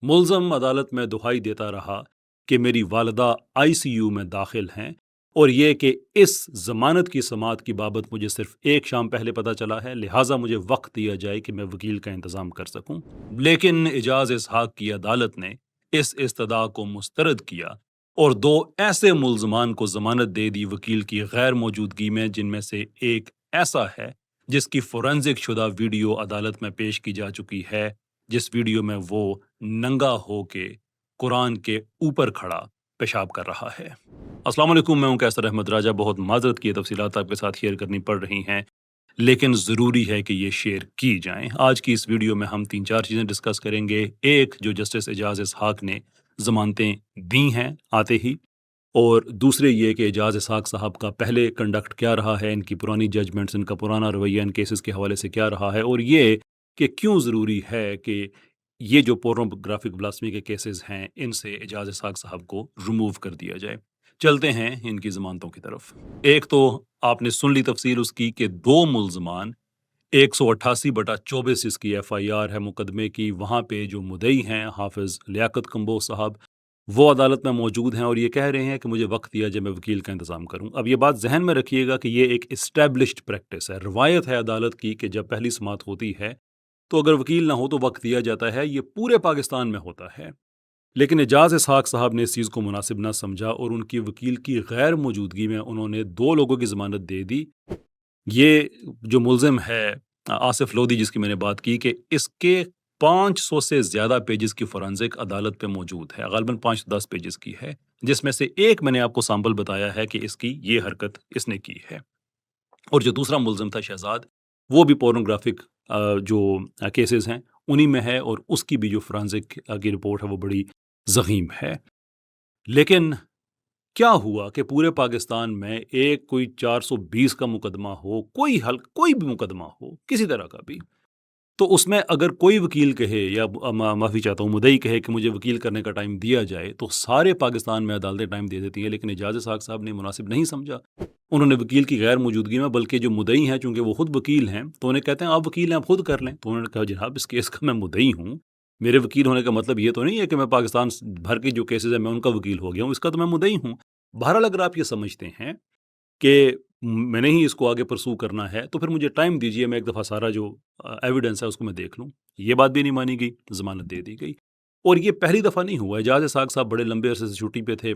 ملزم عدالت میں دہائی دیتا رہا کہ میری والدہ ICU میں داخل ہیں، اور یہ کہ اس ضمانت کی سماعت کی بابت مجھے صرف ایک شام پہلے پتہ چلا ہے، لہٰذا مجھے وقت دیا جائے کہ میں وکیل کا انتظام کر سکوں۔ لیکن اعجاز اسحاق کی عدالت نے اس استدعا کو مسترد کیا اور 2 ایسے ملزمان کو ضمانت دے دی وکیل کی غیر موجودگی میں، جن میں سے ایک ایسا ہے جس کی فورینزک شدہ ویڈیو عدالت میں پیش کی جا چکی ہے، جس ویڈیو میں وہ ننگا ہو کے قرآن کے اوپر کھڑا پیشاب کر رہا ہے۔ السلام علیکم، میں ہوں کیسر احمد راجہ۔ بہت معذرت کی تفصیلات آپ کے ساتھ شیئر کرنی پڑ رہی ہیں، لیکن ضروری ہے کہ یہ شیئر کی جائیں۔ آج کی اس ویڈیو میں ہم 3-4 چیزیں ڈسکس کریں گے۔ ایک، جو جسٹس اعجاز اسحاق نے ضمانتیں دی ہیں آتے ہی، اور دوسرے یہ کہ اعجاز اسحاق صاحب کا پہلے کنڈکٹ کیا رہا ہے، ان کی پرانی ججمنٹس، ان کا پرانا رویہ ان کیسز کے حوالے سے کیا رہا ہے، اور یہ کہ کیوں ضروری ہے کہ یہ جو پورنوگرافک بلاسفیمی کے کیسز ہیں ان سے اعجاز اسحاق صاحب کو ریموو کر دیا جائے۔ چلتے ہیں ان کی ضمانتوں کی طرف۔ ایک تو آپ نے سن لی تفصیل اس کی کہ 2 ملزمان 188/24 اس کی FIR ہے مقدمے کی، وہاں پہ جو مدعی ہیں حافظ لیاقت کمبوہ صاحب، وہ عدالت میں موجود ہیں اور یہ کہہ رہے ہیں کہ مجھے وقت دیا جائے، میں وکیل کا انتظام کروں۔ اب یہ بات ذہن میں رکھیے گا کہ یہ ایک اسٹیبلشڈ پریکٹس ہے، روایت ہے عدالت کی کہ جب پہلی سماعت ہوتی ہے تو اگر وکیل نہ ہو تو وقت دیا جاتا ہے، یہ پورے پاکستان میں ہوتا ہے۔ لیکن اعجاز اسحاق صاحب نے اس چیز کو مناسب نہ سمجھا اور ان کی وکیل کی غیر موجودگی میں انہوں نے 2 لوگوں کی ضمانت دے دی۔ یہ جو ملزم ہے آصف لودھی، جس کی میں نے بات کی، کہ اس کے 500 سے زیادہ پیجز کی فورینزک عدالت پہ موجود ہے، غالباً 510 پیجز کی ہے، جس میں سے ایک میں نے آپ کو سیمپل بتایا ہے کہ اس کی یہ حرکت اس نے کی ہے۔ اور جو دوسرا ملزم تھا شہزاد، وہ بھی پورنوگرافک جو کیسز ہیں انہی میں ہے، اور اس کی بھی جو فرانزک کی رپورٹ ہے وہ بڑی ضخیم ہے۔ لیکن کیا ہوا کہ پورے پاکستان میں ایک کوئی 420 کا مقدمہ ہو، کوئی بھی مقدمہ ہو کسی طرح کا بھی، تو اس میں اگر کوئی وکیل کہے، یا معافی چاہتا ہوں مدعی کہے کہ مجھے وکیل کرنے کا ٹائم دیا جائے، تو سارے پاکستان میں عدالتیں ٹائم دے دیتی ہیں۔ لیکن اعجاز اسحاق صاحب نے مناسب نہیں سمجھا، انہوں نے وکیل کی غیر موجودگی میں، بلکہ جو مدعی ہیں چونکہ وہ خود وکیل ہیں تو انہیں کہتے ہیں آپ وکیل ہیں، آپ خود کر لیں، تو انہوں نے کہا جناب اس کیس کا میں مدعی ہوں، میرے وکیل ہونے کا مطلب یہ تو نہیں ہے کہ میں پاکستان بھر کے جو کیسز ہیں میں ان کا وکیل ہو گیا ہوں، اس کا تو میں مدعی ہوں۔ بہرحال اگر آپ یہ سمجھتے ہیں کہ میں نے ہی اس کو آگے پرسو کرنا ہے تو پھر مجھے ٹائم دیجیے، میں ایک دفعہ سارا جو ایویڈنس ہے اس کو میں دیکھ لوں۔ یہ بات بھی نہیں مانی گئی، ضمانت دے دی گئی۔ اور یہ پہلی دفعہ نہیں ہوا، اعجاز اسحاق صاحب بڑے لمبے عرصے سے چھٹی پہ تھے،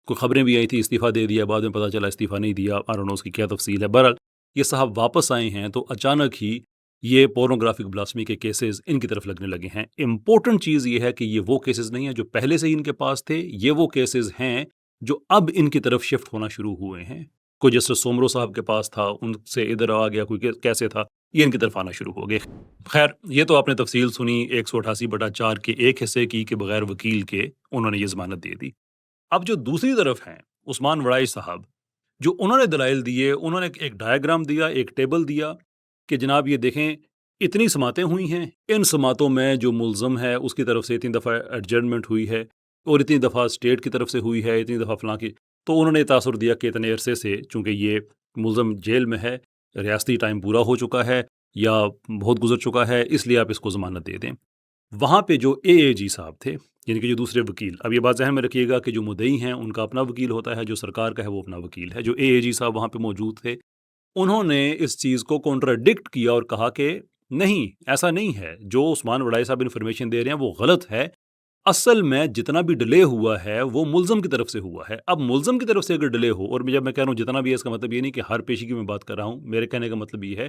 کوئی خبریں بھی آئی تھی استعفیٰ دے دیا، بعد میں پتہ چلا استعفیٰ نہیں دیا، I don't know اس کی کیا تفصیل ہے۔ بہرحال یہ صاحب واپس آئے ہیں تو اچانک ہی یہ پورنوگرافک بلاسفیمی کے کیسز ان کی طرف لگنے لگے ہیں۔ امپورٹنٹ چیز یہ ہے کہ یہ وہ کیسز نہیں ہیں جو پہلے سے ہی ان کے پاس تھے، یہ وہ کیسز ہیں جو اب ان کی طرف شفٹ ہونا شروع ہوئے ہیں۔ کوئی جسٹس سومرو صاحب کے پاس تھا، ان سے ادھر آ گیا، کوئی کیسے تھا، یہ ان کی طرف آنا شروع ہو گئے۔ خیر، یہ تو آپ نے تفصیل سنی 188/4 کے ایک حصے کی کہ بغیر وکیل کے انہوں نے یہ ضمانت دے دی۔ اب جو دوسری طرف ہیں عثمان وڑائی صاحب، جو انہوں نے دلائل دیے، انہوں نے ایک ڈائیگرام دیا، ایک ٹیبل دیا کہ جناب یہ دیکھیں اتنی سماعتیں ہوئی ہیں، ان سماعتوں میں جو ملزم ہے اس کی طرف سے اتنی دفعہ ایڈجرنمنٹ ہوئی ہے، اور اتنی دفعہ اسٹیٹ کی طرف سے ہوئی ہے، اتنی دفعہ فلاں کی۔ تو انہوں نے تاثر دیا کہ اتنے عرصے سے چونکہ یہ ملزم جیل میں ہے، ریاستی ٹائم پورا ہو چکا ہے یا بہت گزر چکا ہے، اس لیے آپ اس کو ضمانت دے دیں۔ وہاں پہ جو AAG صاحب تھے، یعنی کہ جو دوسرے وکیل، اب یہ بات ذہن میں رکھیے گا کہ جو مدعی ہیں ان کا اپنا وکیل ہوتا ہے، جو سرکار کا ہے وہ اپنا وکیل ہے۔ جو AAG صاحب وہاں پہ موجود تھے، انہوں نے اس چیز کو کنٹراڈکٹ کیا اور کہا کہ نہیں، ایسا نہیں ہے، جو عثمان وڑائی صاحب انفارمیشن دے رہے ہیں وہ غلط ہے، اصل میں جتنا بھی ڈیلے ہوا ہے وہ ملزم کی طرف سے ہوا ہے۔ اب ملزم کی طرف سے اگر ڈیلے ہو، اور جب میں کہہ رہا ہوں جتنا بھی ہے، اس کا مطلب یہ نہیں کہ ہر پیشی کی میں بات کر رہا ہوں، میرے کہنے کا مطلب یہ ہے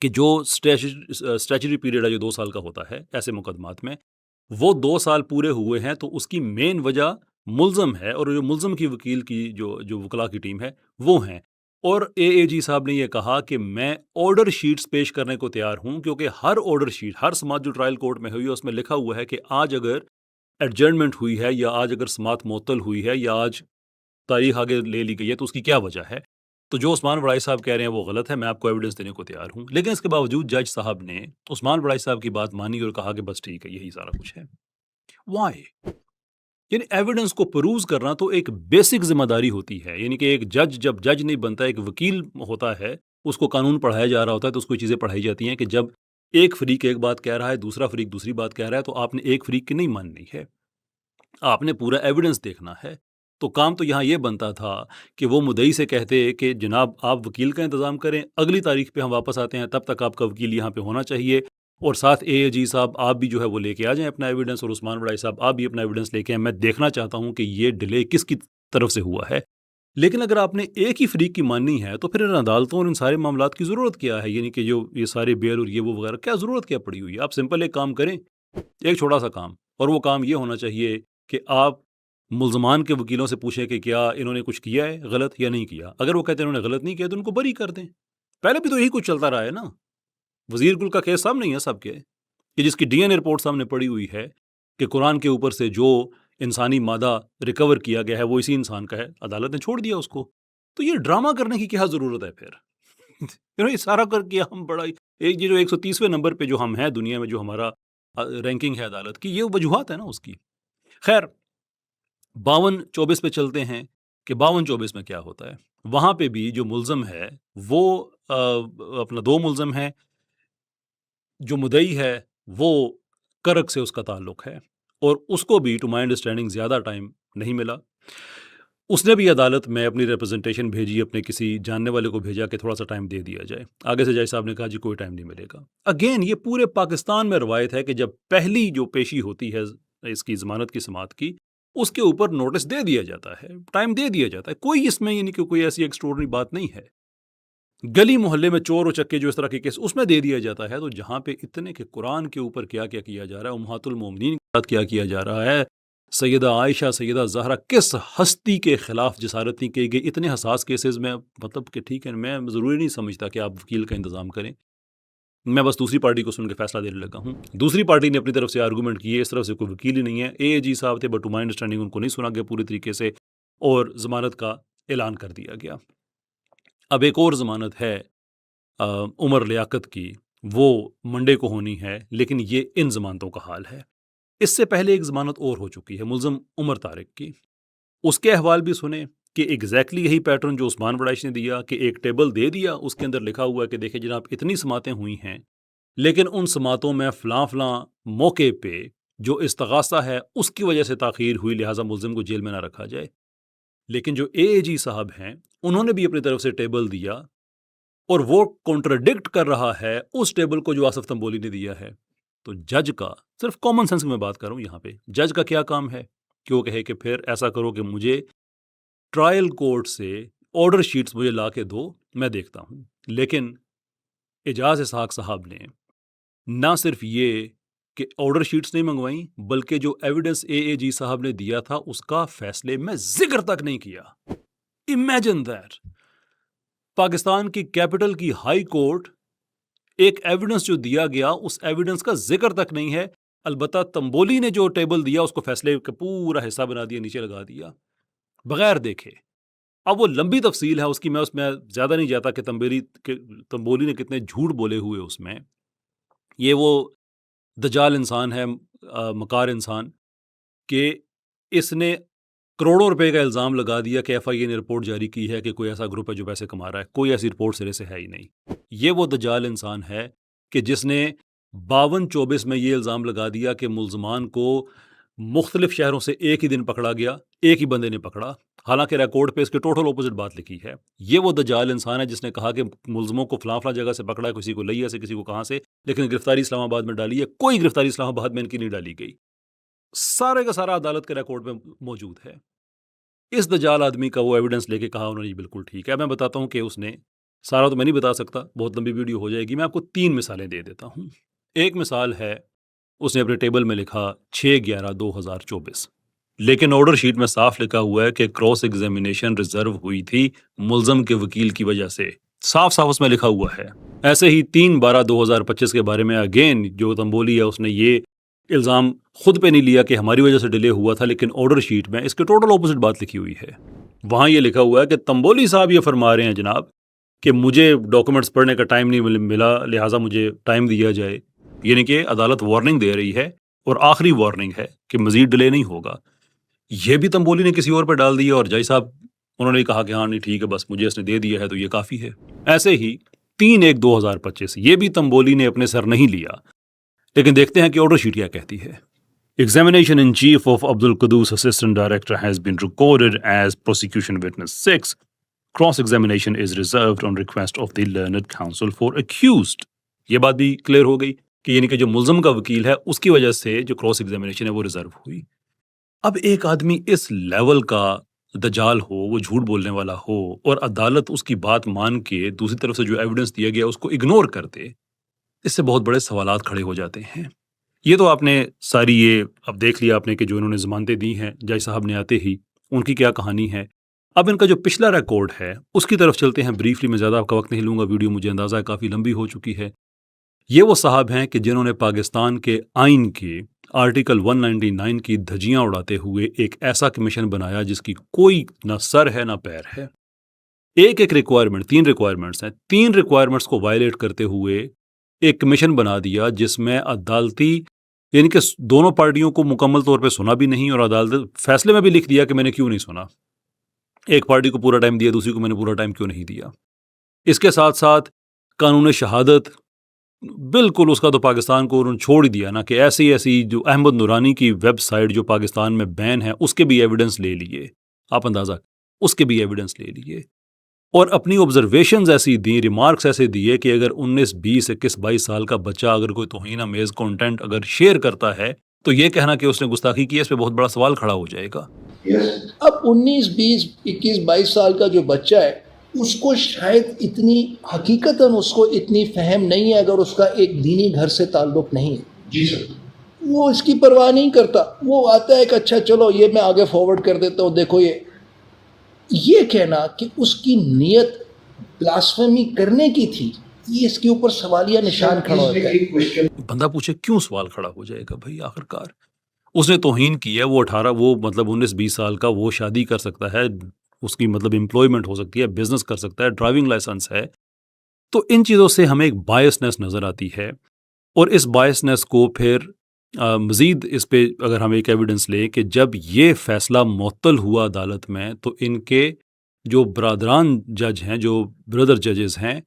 کہ جو اسٹیچوری پیریڈ ہے جو 2 سال کا ہوتا ہے ایسے مقدمات میں، وہ 2 سال پورے ہوئے ہیں تو اس کی مین وجہ ملزم ہے، اور جو ملزم کی وکیل کی جو وکلاء کی ٹیم ہے وہ ہیں۔ اور AAG صاحب نے یہ کہا کہ میں آرڈر شیٹس پیش کرنے کو تیار ہوں، کیونکہ ہر آرڈر شیٹ، ہر سماعت جو ٹرائل کورٹ میں ہوئی ہے اس میں لکھا ہوا ہے کہ آج اگر ایڈجرنمنٹ ہوئی ہے، یا آج اگر سماعت معطل ہوئی ہے، یا آج تاریخ آگے لے لی گئی ہے تو اس کی کیا وجہ ہے۔ تو جو عثمان وڑائی صاحب کہہ رہے ہیں وہ غلط ہے، میں آپ کو ایویڈنس دینے کو تیار ہوں۔ لیکن اس کے باوجود جج صاحب نے عثمان وڑائی صاحب کی بات مانی اور کہا کہ بس ٹھیک ہے، یہی سارا کچھ ہے۔ وائی؟ یعنی ایویڈنس کو پروز کرنا تو ایک بیسک ذمہ داری ہوتی ہے، یعنی کہ ایک جج جب جج نہیں بنتا، ایک وکیل ہوتا ہے، اس کو قانون پڑھایا جا رہا ہوتا ہے تو اس کو چیزیں پڑھائی جاتی ہیں کہ جب ایک فریق ایک بات کہہ رہا ہے، دوسرا فریق دوسری بات کہہ رہا ہے، تو آپ نے ایک فریق کی نہیں ماننی ہے، آپ نے پورا ایویڈنس دیکھنا ہے۔ تو کام تو یہاں یہ بنتا تھا کہ وہ مدعی سے کہتے کہ جناب آپ وکیل کا انتظام کریں، اگلی تاریخ پہ ہم واپس آتے ہیں، تب تک آپ کا وکیل یہاں پہ ہونا چاہیے، اور ساتھ اے جی صاحب آپ بھی جو ہے وہ لے کے آ جائیں اپنا ایویڈنس، اور عثمان بڑائی صاحب آپ بھی اپنا ایویڈنس لے کے آئیں، میں دیکھنا چاہتا ہوں کہ یہ ڈیلے کس کی طرف سے ہوا ہے۔ لیکن اگر آپ نے ایک ہی فریق کی ماننی ہے تو پھر ان عدالتوں اور ان سارے معاملات کی ضرورت کیا ہے؟ یعنی کہ جو یہ سارے بیل اور یہ وہ وغیرہ، کیا ضرورت کیا پڑی ہوئی ہے؟ آپ سمپل ایک کام کریں، ایک چھوٹا سا کام، اور وہ کام یہ ہونا چاہیے کہ آپ ملزمان کے وکیلوں سے پوچھیں کہ کیا انہوں نے کچھ کیا ہے غلط یا نہیں کیا۔ اگر وہ کہتے ہیں انہوں نے غلط نہیں کیا تو ان کو بری کر دیں۔ پہلے بھی تو یہی کچھ چلتا رہا ہے نا، وزیر گل کا کیس سامنے ہی ہے سب کے، کہ جس کی ڈی این اے رپورٹ سامنے پڑی ہوئی ہے کہ قرآن کے اوپر سے جو انسانی مادہ ریکور کیا گیا ہے وہ اسی انسان کا ہے، عدالت نے چھوڑ دیا اس کو۔ تو یہ ڈرامہ کرنے کی کیا ضرورت ہے پھر؟ یہ سارا کر کے ہم بڑا یہ جو 130ویں نمبر پہ جو ہم ہیں دنیا میں، جو ہمارا رینکنگ ہے عدالت کی، یہ وجوہات ہے نا اس کی۔ خیر 52-24 پہ چلتے ہیں کہ 52-24 میں کیا ہوتا ہے۔ وہاں پہ بھی جو ملزم ہے وہ اپنا 2 ملزم ہیں، جو مدعی ہے وہ کرک سے اس کا تعلق ہے، اور اس کو بھی ٹو مائی انڈرسٹینڈنگ زیادہ ٹائم نہیں ملا۔ اس نے بھی عدالت میں اپنی ریپرزنٹیشن بھیجی، اپنے کسی جاننے والے کو بھیجا کہ تھوڑا سا ٹائم دے دیا جائے۔ آگے سے جج صاحب نے کہا جی کوئی ٹائم نہیں ملے گا۔ اگین یہ پورے پاکستان میں روایت ہے کہ جب پہلی جو پیشی ہوتی ہے اس کی ضمانت کی سماعت کی، اس کے اوپر نوٹس دے دیا جاتا ہے، ٹائم دے دیا جاتا ہے، کوئی اس میں یعنی کہ کوئی ایسی ایکسٹراڈنری بات نہیں ہے۔ گلی محلے میں چور و چکے جو اس طرح کے کیس اس میں دے دیا جاتا ہے۔ تو جہاں پہ اتنے کہ قرآن کے اوپر کیا کیا کیا جا رہا ہے، امہات المومنین کے ساتھ کیا کیا جا رہا ہے، سیدہ عائشہ، سیدہ زہرا، کس ہستی کے خلاف جسارت نہیں کی گئی، اتنے حساس کیسز میں، مطلب کہ ٹھیک ہے، میں ضروری نہیں سمجھتا کہ آپ وکیل کا انتظام کریں، میں بس دوسری پارٹی کو سن کے فیصلہ دینے لگا ہوں۔ دوسری پارٹی نے اپنی طرف سے آرگومنٹ کیے، اس طرف سے کوئی وکیل ہی نہیں ہے، اے جی صاحب تھے بٹ ٹو مائی انڈرسٹینڈنگ ان کو نہیں سنا گیا پوری طریقے سے، اور ضمانت کا اعلان کر دیا گیا۔ اب ایک اور ضمانت ہے عمر لیاقت کی، وہ منڈے کو ہونی ہے، لیکن یہ ان ضمانتوں کا حال ہے۔ اس سے پہلے ایک ضمانت اور ہو چکی ہے ملزم عمر طارق کی، اس کے احوال بھی سنیں کہ ایگزیکٹلی یہی پیٹرن جو عثمان بڑائش نے دیا، کہ ایک ٹیبل دے دیا، اس کے اندر لکھا ہوا ہے کہ دیکھیں جناب اتنی سماعتیں ہوئی ہیں، لیکن ان سماعتوں میں فلاں فلاں موقع پہ جو استغاثہ ہے اس کی وجہ سے تاخیر ہوئی، لہٰذا ملزم کو جیل میں نہ رکھا جائے۔ لیکن جو اے جی صاحب ہیں انہوں نے بھی اپنی طرف سے ٹیبل دیا، اور وہ کنٹراڈکٹ کر رہا ہے اس ٹیبل کو جو آصف تنبولی نے دیا ہے۔ تو جج کا، صرف کامن سینس میں بات کر رہا ہوں یہاں پہ، جج کا کیا کام ہے کہ وہ کہے کہ پھر ایسا کرو کہ مجھے ٹرائل کورٹ سے آرڈر شیٹس مجھے لا کے دو، میں دیکھتا ہوں۔ لیکن اعجاز اسحاق صاحب نے نہ صرف یہ کہ آرڈر شیٹس نہیں منگوائیں، بلکہ جو ایویڈنس اے جی صاحب نے دیا تھا اس کا فیصلے میں ذکر تک نہیں کیا۔ امیجن دیٹ، پاکستان کی کیپٹل کی ہائی کورٹ ایک ایویڈنس جو دیا گیا اس ایویڈنس کا ذکر تک نہیں ہے، البتہ تنبولی نے جو ٹیبل دیا اس کو فیصلے کا پورا حصہ بنا دیا، نیچے لگا دیا بغیر دیکھے۔ اب وہ لمبی تفصیل ہے اس کی، میں اس میں زیادہ نہیں جاتا کہ تنبولی نے کتنے جھوٹ بولے ہوئے اس میں۔ یہ وہ دجال انسان ہے، مکار انسان، کہ اس نے کروڑوں روپے کا الزام لگا دیا کہ ایف آئی اے نے رپورٹ جاری کی ہے کہ کوئی ایسا گروپ ہے جو پیسے کما رہا ہے، کوئی ایسی رپورٹ سرے سے ہے ہی نہیں۔ یہ وہ دجال انسان ہے کہ جس نے 52-24 میں یہ الزام لگا دیا کہ ملزمان کو مختلف شہروں سے ایک ہی دن پکڑا گیا، ایک ہی بندے نے پکڑا، حالانکہ ریکارڈ پہ اس کے ٹوٹل اپوزٹ بات لکھی ہے۔ یہ وہ دجال انسان ہے جس نے کہا کہ ملزموں کو فلاں فلاں جگہ سے پکڑا ہے، کسی کو لیا سے، کسی کو کہاں سے، لیکن گرفتاری اسلام آباد میں ڈالی ہے۔ کوئی گرفتاری اسلام آباد میں ان کی نہیں ڈالی گئی، سارے کا سارا عدالت کے ریکارڈ میں موجود ہے۔ اس دجال آدمی کا وہ ایویڈنس لے کے کہا انہوں نے بالکل ٹھیک ہے۔ میں بتاتا ہوں کہ اس نے، سارا تو میں نہیں بتا سکتا، بہت لمبی ویڈیو ہو جائے گی، میں آپ کو 3 مثالیں دے دیتا ہوں۔ ایک مثال ہے، اس نے اپنے ٹیبل میں لکھا 6/11/2024، لیکن آرڈر شیٹ میں صاف لکھا ہوا ہے کہ کراس ایگزامینیشن ریزرو ہوئی تھی ملزم کے وکیل کی وجہ سے، صاف صاف اس میں لکھا ہوا ہے۔ ایسے ہی 3/12/2025 کے بارے میں اگین جو تنبولی ہے اس نے یہ الزام خود پہ نہیں لیا کہ ہماری وجہ سے ڈیلے ہوا تھا، لیکن آرڈر شیٹ میں اس کے ٹوٹل اپوزٹ بات لکھی ہوئی ہے۔ وہاں یہ لکھا ہوا ہے کہ تنبولی صاحب یہ فرما رہے ہیں جناب کہ مجھے ڈاکومنٹس پڑھنے کا ٹائم نہیں ملا، لہٰذا مجھے ٹائم دیا جائے، یعنی کہ عدالت وارننگ دے رہی ہے، اور آخری وارننگ ہے کہ مزید ڈیلے نہیں ہوگا۔ یہ بھی تنبولی نے کسی اور پہ ڈال دیا، اور جج صاحب انہوں نے کہا کہ ہاں نہیں ٹھیک ہے، بس مجھے اس نے دے دیا ہے تو یہ کافی ہے۔ ایسے ہی 3/1/2025. یہ بھی تنبولی نے اپنے سر نہیں لیا. لیکن دیکھتے ہیں کہ آرڈر شیٹ کیا کہتی ہے. Examination in chief of Abdul Qudus assistant director has been recorded as prosecution witness 6. Cross-examination is reserved on request of the learned counsel for accused. یہ بات بھی کلیئر ہو گئی کہ یعنی کہ جو ملزم کا وکیل ہے اس کی وجہ سے جو کراس ایگزامینیشن ہے وہ ریزرو ہوئی. اب ایک آدمی اس لیول کا دجال ہو, وہ جھوٹ بولنے والا ہو, اور عدالت اس کی بات مان کے دوسری طرف سے جو ایویڈنس دیا گیا اس کو اگنور کر دے, اس سے بہت بڑے سوالات کھڑے ہو جاتے ہیں. یہ تو آپ نے ساری یہ اب دیکھ لیا آپ نے کہ جو انہوں نے ضمانتیں دی ہیں جج صاحب نے آتے ہی, ان کی کیا کہانی ہے. اب ان کا جو پچھلا ریکارڈ ہے اس کی طرف چلتے ہیں بریفلی. میں زیادہ آپ کا وقت نہیں لوں گا, ویڈیو مجھے اندازہ ہے کافی لمبی ہو چکی ہے. یہ وہ صاحب ہیں کہ جنہوں نے پاکستان کے آئین کے آرٹیکل 199 کی دھجیاں اڑاتے ہوئے ایک ایسا کمیشن بنایا جس کی کوئی نہ سر ہے نہ پیر ہے. ایک ریکوائرمنٹ, 3 ریکوائرمنٹس ہیں, 3 ریکوائرمنٹس کو وائلیٹ کرتے ہوئے ایک کمیشن بنا دیا جس میں عدالتی یعنی کہ دونوں پارٹیوں کو مکمل طور پہ سنا بھی نہیں, اور عدالت فیصلے میں بھی لکھ دیا کہ میں نے کیوں نہیں سنا. ایک پارٹی کو پورا ٹائم دیا, دوسری کو میں نے پورا ٹائم کیوں نہیں دیا. اس کے ساتھ ساتھ قانون شہادت بالکل اس کا تو پاکستان کو انہوں نے چھوڑ ہی دیا نا, کہ ایسی جو احمد نورانی کی ویب سائٹ جو پاکستان میں بین ہے اس کے بھی ایویڈنس لے لیے. آپ اندازہ اس کے بھی ایویڈنس لے لیے, اور اپنی آبزرویشنز ایسی دی, ریمارکس ایسے دیے کہ اگر 19 20 21 22 سال کا بچہ اگر کوئی توہین آمیز کنٹینٹ اگر شیئر کرتا ہے تو یہ کہنا کہ اس نے گستاخی کی ہے, اس پہ بہت بڑا سوال کھڑا ہو جائے گا. اب 19 20 21 22 سال کا جو بچہ ہے اس کو شاید اتنی حقیقتاً اس کو اتنی فہم نہیں ہے اگر اس کا ایک دینی گھر سے تعلق نہیں ہے. جی سر. وہ اس کی پرواہ نہیں کرتا, وہ آتا ہے کہ اچھا چلو یہ میں آگے فارورڈ کر دیتا ہوں, دیکھو یہ کہنا کہ اس کی نیت بلاسفیمی کرنے کی تھی, یہ اس کے اوپر سوالیہ نشان کھڑا ہوتا ہے. بندہ پوچھے کیوں سوال کھڑا ہو جائے گا بھائی, آخرکار اس نے توہین کی ہے, وہ 19 20 سال کا, وہ شادی کر سکتا ہے, اس کی مطلب امپلائمنٹ ہو سکتی ہے, بزنس کر سکتا ہے, ڈرائیونگ لائسنس ہے. تو ان چیزوں سے ہمیں ایک بائسنس نظر آتی ہے, اور اس بائسنس کو پھر مزید اس پہ اگر ہم ایک ایویڈنس لیں کہ جب یہ فیصلہ معطل ہوا عدالت میں تو ان کے جو برادران جج ہیں, جو بردر ججز ہیں,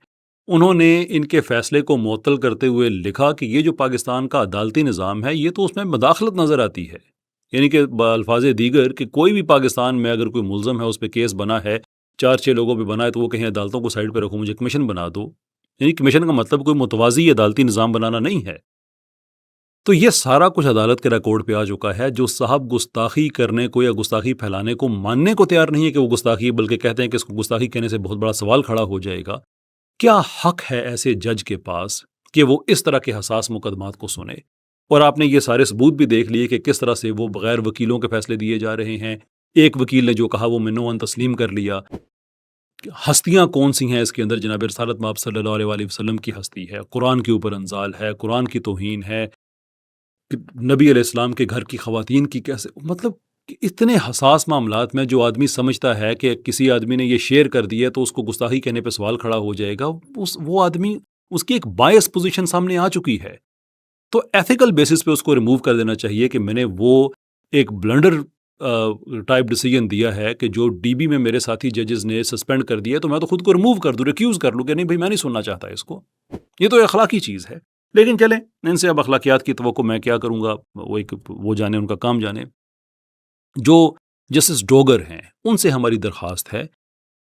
انہوں نے ان کے فیصلے کو معطل کرتے ہوئے لکھا کہ یہ جو پاکستان کا عدالتی نظام ہے یہ تو اس میں مداخلت نظر آتی ہے. یعنی کہ بالفاظ دیگر کہ کوئی بھی پاکستان میں اگر کوئی ملزم ہے, اس پہ کیس بنا ہے, 4-6 لوگوں پہ بنا ہے, تو وہ کہیں عدالتوں کو سائڈ پہ رکھو, مجھے کمیشن بنا دو. یعنی کمیشن کا مطلب کوئی متوازی عدالتی نظام بنانا نہیں ہے. تو یہ سارا کچھ عدالت کے ریکارڈ پہ آ چکا ہے. جو صاحب گستاخی کرنے کو یا گستاخی پھیلانے کو ماننے کو تیار نہیں ہے کہ وہ گستاخی ہے, بلکہ کہتے ہیں کہ اس کو گستاخی کہنے سے بہت بڑا سوال کھڑا ہو جائے گا, کیا حق ہے ایسے جج کے پاس کہ وہ اس طرح کے حساس مقدمات کو سنے؟ اور آپ نے یہ سارے ثبوت بھی دیکھ لیے کہ کس طرح سے وہ بغیر وکیلوں کے فیصلے دیے جا رہے ہیں. ایک وکیل نے جو کہا وہ منوان تسلیم کر لیا. ہستیاں کون سی ہیں اس کے اندر؟ جناب رسالت مآب صلی اللہ علیہ وسلم کی ہستی ہے, قرآن کے اوپر انزال ہے, قرآن کی توہین ہے, نبی علیہ السلام کے گھر کی خواتین کی کیسے, مطلب اتنے حساس معاملات میں جو آدمی سمجھتا ہے کہ کسی آدمی نے یہ شیئر کر دیا تو اس کو گستاخی کہنے پہ سوال کھڑا ہو جائے گا, وہ آدمی اس کی ایک بائس پوزیشن سامنے آ چکی ہے. تو ایتھیکل بیسس پہ اس کو ریموو کر دینا چاہیے کہ میں نے وہ ایک بلنڈر ٹائپ ڈیسیجن دیا ہے کہ جو ڈی بی میں میرے ساتھی ججز نے سسپینڈ کر دیا, تو میں تو خود کو ریموو کر دوں, ریکیوز کر لوں کہ نہیں بھائی میں نہیں سننا چاہتا اس کو. یہ تو اخلاقی چیز ہے. لیکن چلیں ان سے اب اخلاقیات کی توقع میں کیا کروں گا, وہ جانے, ان کا کام جانے. جو جسٹس ڈوگر ہیں ان سے ہماری درخواست ہے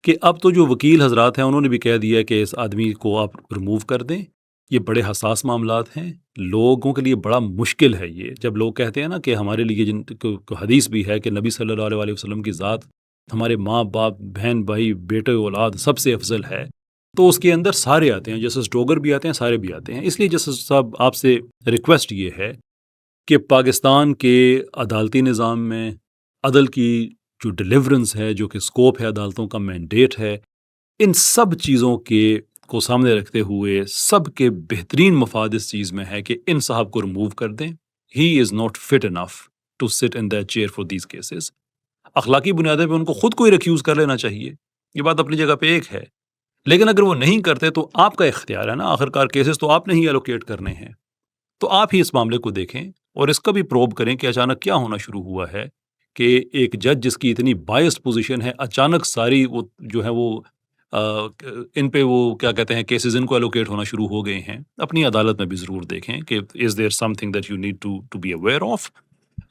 کہ اب تو جو وکیل حضرات ہیں انہوں نے بھی کہہ دیا کہ اس آدمی کو آپ ریموو کر دیں. یہ بڑے حساس معاملات ہیں, لوگوں کے لیے بڑا مشکل ہے یہ. جب لوگ کہتے ہیں نا کہ ہمارے لیے جن کو حدیث بھی ہے کہ نبی صلی اللہ علیہ وسلم کی ذات ہمارے ماں باپ بہن بھائی بیٹے اولاد سب سے افضل ہے, تو اس کے اندر سارے آتے ہیں, جسٹس ڈوگر بھی آتے ہیں, سارے بھی آتے ہیں. اس لیے جسٹس صاحب آپ سے ریکویسٹ یہ ہے کہ پاکستان کے عدالتی نظام میں عدل کی جو ڈیلیورنس ہے, جو کہ سکوپ ہے عدالتوں کا, مینڈیٹ ہے, ان سب چیزوں کو سامنے رکھتے ہوئے سب کے بہترین مفاد اس چیز میں ہے کہ ان صاحب کو ریموو کر دیں. He is not fit enough to sit in that chair for these cases. اخلاقی بنیادوں پہ ان کو خود کو ہی ریکیوز کر لینا چاہیے, یہ بات اپنی جگہ پہ ایک ہے. لیکن اگر وہ نہیں کرتے تو آپ کا اختیار ہے نا, آخرکار کیسز تو آپ نے ہی ایلوکیٹ کرنے ہیں, تو آپ ہی اس معاملے کو دیکھیں اور اس کا بھی پروب کریں کہ اچانک کیا ہونا شروع ہوا ہے کہ ایک جج جس کی اتنی بائسڈ پوزیشن ہے, اچانک ساری وہ جو ہے وہ ان پہ وہ کیا کہتے ہیں کیسز ان کو الوکیٹ ہونا شروع ہو گئے ہیں. اپنی عدالت میں بھی ضرور دیکھیں کہ is there something that you need to be aware of.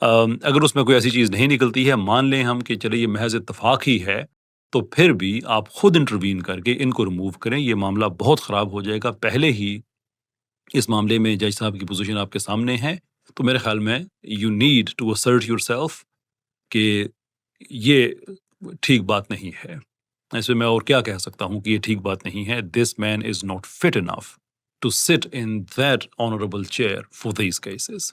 اگر اس میں کوئی ایسی چیز نہیں نکلتی ہے، مان لیں ہم کہ چلے یہ محض اتفاق ہی ہے، تو پھر بھی آپ خود انٹروین کر کے ان کو ریموو کریں. یہ معاملہ بہت خراب ہو جائے گا. پہلے ہی اس معاملے میں جج صاحب کی پوزیشن آپ کے سامنے ہے، تو میرے خیال میں you need to assert yourself کہ یہ ٹھیک بات نہیں ہے. ایسے میں اور کیا کہہ سکتا ہوں کہ یہ ٹھیک بات نہیں ہے. This man is not fit enough to sit in that honourable chair for these cases.